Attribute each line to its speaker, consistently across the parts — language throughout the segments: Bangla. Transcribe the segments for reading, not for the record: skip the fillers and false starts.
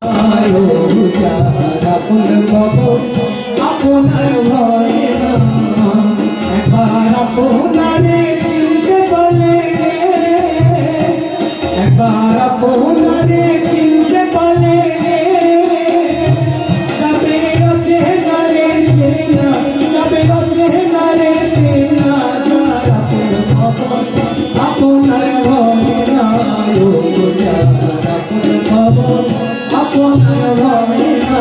Speaker 1: আপনার ভয়ে না একবার আপনারে চিনতে পারলে একবার আপনারে চিনতে পারলে যাবে অচেনারে চেনা যাবে অচেনারে চেনা যার আপন খবর আপনার ভয়ে না যার আপন খবর আপনার ভয়ে না।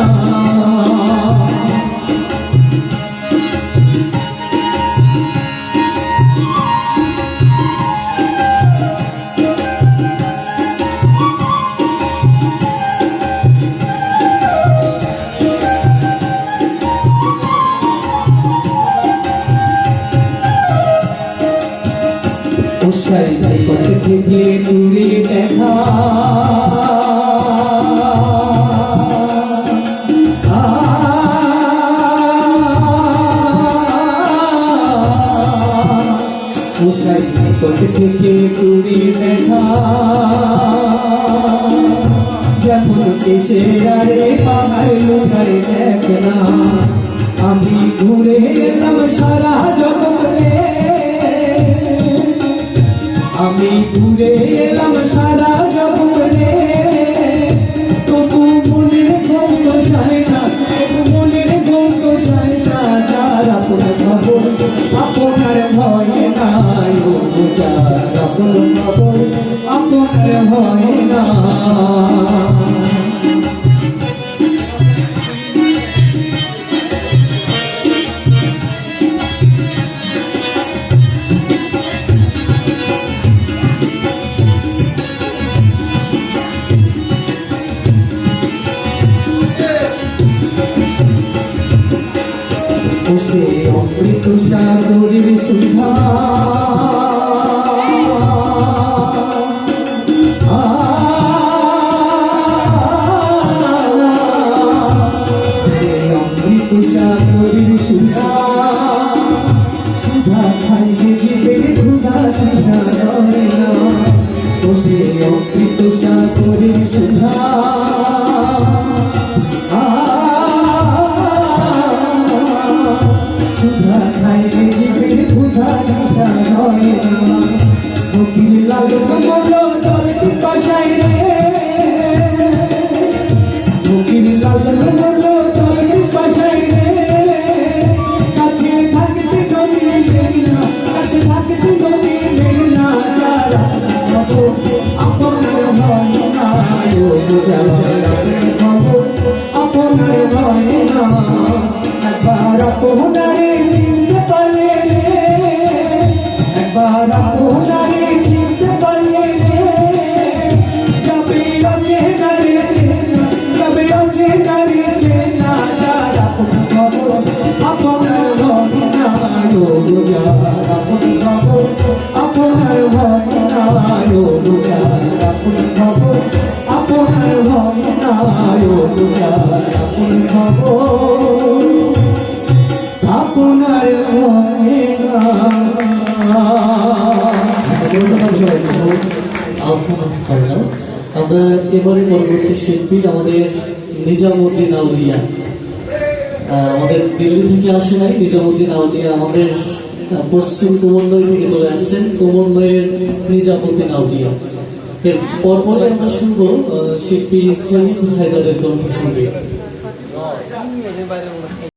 Speaker 1: উৎসাহিত করতে থেকে দূরে দেখা উৎসাহিত করতে থেকে দূরে দেখা যেমন কেশেরারে পাহাড় লুকায় দেখ না আমি ঘুরে এলাম সারা জগৎ রে আমি ঘুরে এলাম সারা জগৎ রে তবু মনের গন্ধ যায় না তবু মনের গন্ধ যায় না যার আপন খবর আপনার ভয় নাই যার আপন খবর আপনার ভয় না। সে অমৃত সাগরের সুধা সে অমৃত সাগরের সুধা সুধা খাইলে জীবের ক্ষুধা তৃষ্ণা রহে না তো সে অমৃত সাগরের সুধা ফকির লাল কমল জল পিপাসায় রে ফকির লাল কমল জল পিপাসায় রে কাছে থাকতে নদী মেঘনা কাছে থাকতে নদী মেঘনা যারা আপনার ভয় না খবর আপনার ভয় না একবার আপনারে চিনতে পারলে একবার আপনারে চিনতে পারলে যাবে অচেনারে চেনা যাবে অচেনারে চেনা যার আপন খবর আপনার ভয় না যার আপন খবর আপনার ভয় না যার আপন খবর আপনার ভয় না যার আপন খবর আপনার ভয় না।
Speaker 2: আমরা এবারে পরবর্তী শিল্পী আমাদের নিজামুদ্দিন আউলিয়া, আমাদের দিল্লি থেকে আসে নাই। নিজামুদ্দিন আউলিয়া আমাদের পশ্চিম কুমন্ডল থেকে চলে আসছেন, কুমন্ডলের নিজামুদ্দিন আউলিয়া। এর পরপরে আমরা শুনবো শিল্পী সৈয়দ হায়দারের কণ্ঠসঙ্গীত।